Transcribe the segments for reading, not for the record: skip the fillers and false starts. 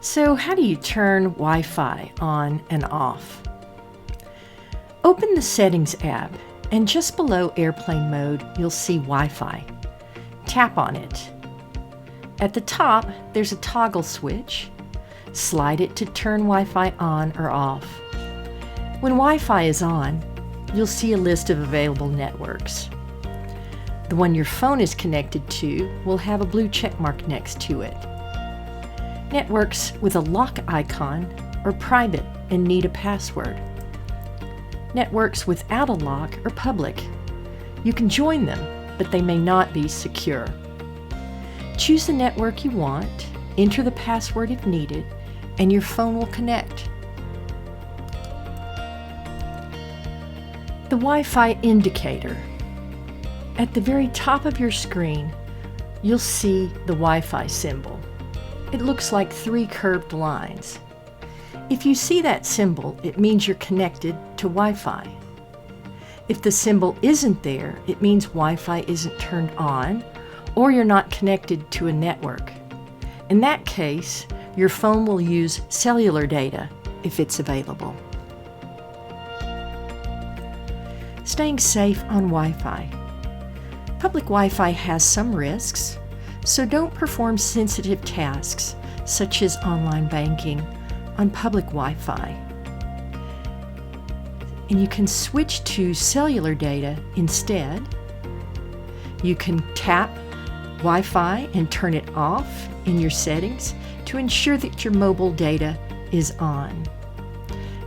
So how do you turn Wi-Fi on and off? Open the Settings app, and just below Airplane Mode, you'll see Wi-Fi. Tap on it. At the top, there's a toggle switch. Slide it to turn Wi-Fi on or off. When Wi-Fi is on, you'll see a list of available networks. The one your phone is connected to will have a blue check mark next to it. Networks with a lock icon are private and need a password. Networks without a lock are public. You can join them, but they may not be secure. Choose the network you want, enter the password if needed, and your phone will connect. The Wi-Fi indicator. At the very top of your screen, you'll see the Wi-Fi symbol. It looks like 3 curved lines. If you see that symbol, it means you're connected to Wi-Fi. If the symbol isn't there, it means Wi-Fi isn't turned on, or you're not connected to a network. In that case, your phone will use cellular data if it's available. Staying safe on Wi-Fi. Public Wi-Fi has some risks, so don't perform sensitive tasks, such as online banking, on public Wi-Fi. And you can switch to cellular data instead. You can tap Wi-Fi and turn it off in your settings to ensure that your mobile data is on.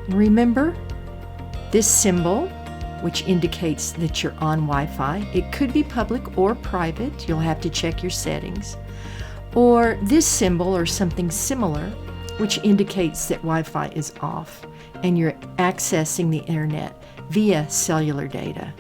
And remember, this symbol, which indicates that you're on Wi-Fi, it could be public or private, you'll have to check your settings, or this symbol or something similar, which indicates that Wi-Fi is off and you're accessing the internet via cellular data.